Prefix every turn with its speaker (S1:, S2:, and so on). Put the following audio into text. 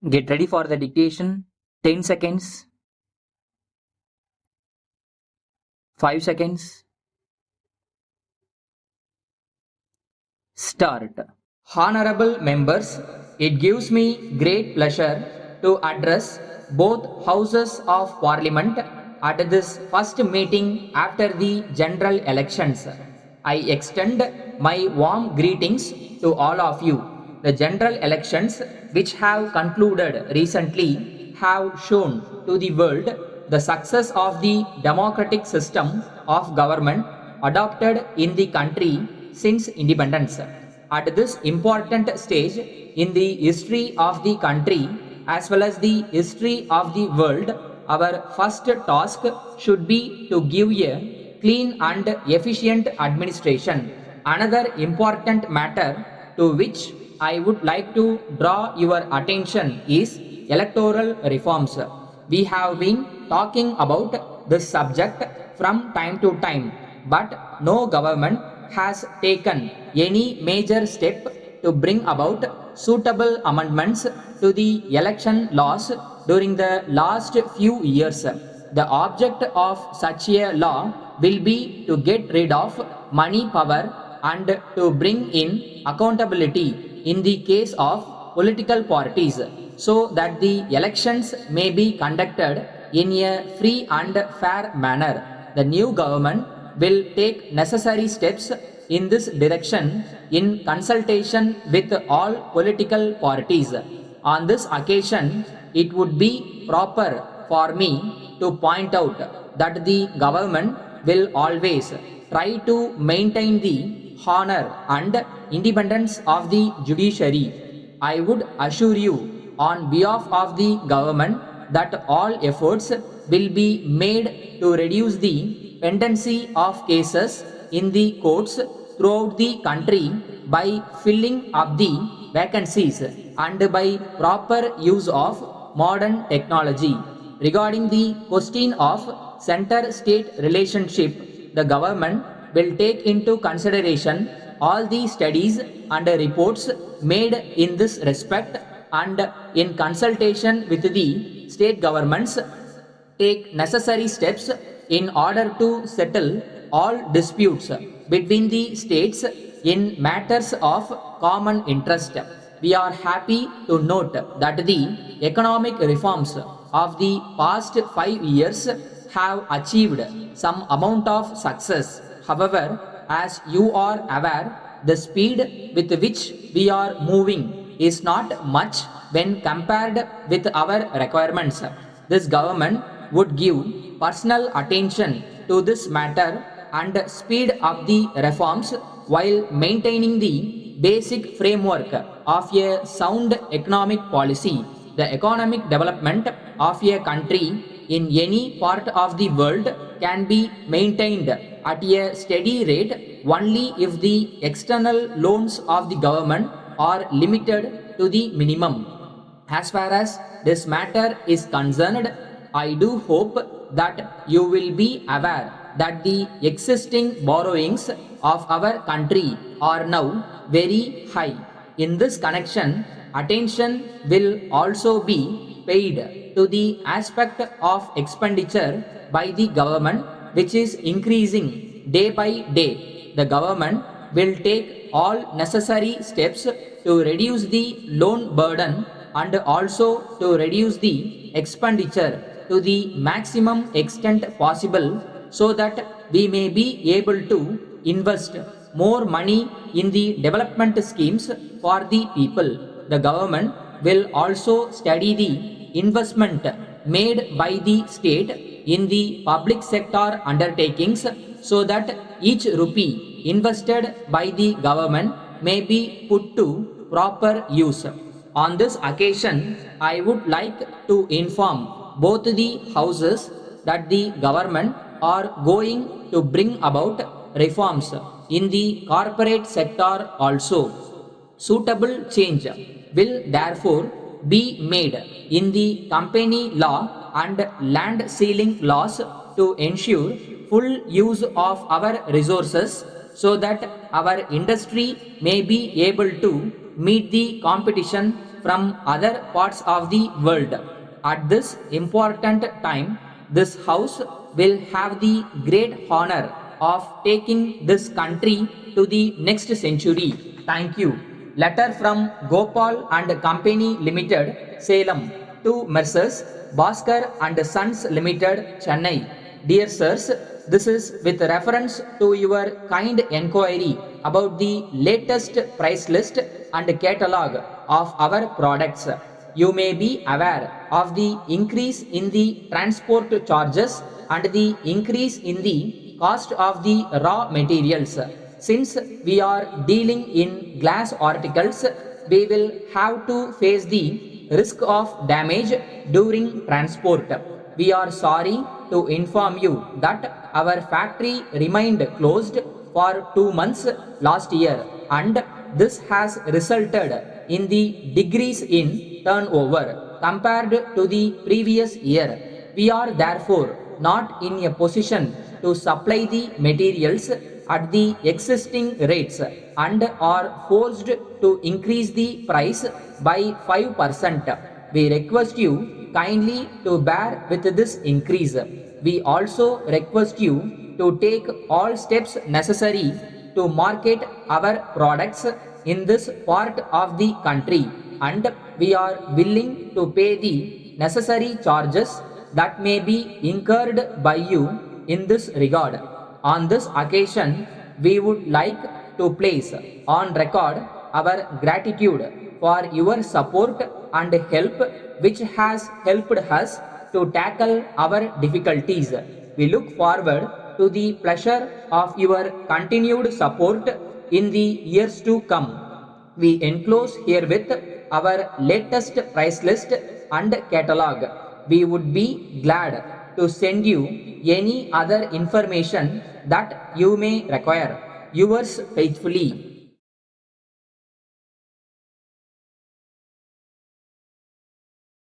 S1: Get ready for the dictation. 10 seconds. 5 seconds. Start. Honorable members, it gives me great pleasure to address both houses of parliament at this first meeting after the general elections. I extend my warm greetings to all of you. The general elections, which have concluded recently, have shown to the world the success of the democratic system of government adopted in the country since independence. At this important stage in the history of the country as well as the history of the world, our first task should be to give a clean and efficient administration. Another important matter to which I would like to draw your attention is electoral reforms. We have been talking about this subject from time to time, but no government has taken any major step to bring about suitable amendments to the election laws during the last few years. The object of such a law will be to get rid of money power and to bring in accountability in the case of political parties so that the elections may be conducted in a free and fair manner. The new government will take necessary steps in this direction in consultation with all political parties. On this occasion, it would be proper for me to point out that the government will always try to maintain the honor and independence of the judiciary. I would assure you on behalf of the government that all efforts will be made to reduce the pendency of cases in the courts throughout the country by filling up the vacancies and by proper use of modern technology. Regarding the question of center-state relationship, the government will take into consideration all the studies and reports made in this respect and in consultation with the state governments take necessary steps in order to settle all disputes between the states in matters of common interest. We are happy to note that the economic reforms of the past 5 years have achieved some amount of success. However, as you are aware, the speed with which we are moving is not much when compared with our requirements. This government would give personal attention to this matter and speed up the reforms while maintaining the basic framework of a sound economic policy. The economic development of a country in any part of the world can be maintained at a steady rate only if the external loans of the government are limited to the minimum. As far as this matter is concerned, I do hope that you will be aware that the existing borrowings of our country are now very high. In this connection, attention will also be paid to the aspect of expenditure by the government, which is increasing day by day. The government will take all necessary steps to reduce the loan burden and also to reduce the expenditure to the maximum extent possible so that we may be able to invest more money in the development schemes for the people. The government will also study the investment made by the state in the public sector undertakings so that each rupee invested by the government may be put to proper use. On this occasion, I would like to inform both the houses that the government are going to bring about reforms in the corporate sector also. Suitable change will therefore be made in the company law and land ceiling laws to ensure full use of our resources so that our industry may be able to meet the competition from other parts of the world. At this important time, this house will have the great honor of taking this country to the next century. Thank you. Letter from Gopal and Company Limited, Salem, to Messrs. Bhaskar and Sons Limited, Chennai. Dear sirs, this is with reference to your kind enquiry about the latest price list and catalog of our products. You may be aware of the increase in the transport charges and the increase in the cost of the raw materials. Since we are dealing in glass articles, we will have to face the risk of damage during transport. We are sorry to inform you that our factory remained closed for 2 months last year, and this has resulted in the decrease in turnover compared to the previous year. We are therefore not in a position to supply the materials at the existing rates and are forced to increase the price by 5%. We request you kindly to bear with this increase. We also request you to take all steps necessary to market our products in this part of the country, and we are willing to pay the necessary charges that may be incurred by you in this regard. On this occasion, we would like to place on record our gratitude for your support and help, which has helped us to tackle our difficulties. We look forward to the pleasure of your continued support in the years to come. We enclose herewith our latest price list and catalog. We would be glad to send you any other information that you may require. Yours faithfully,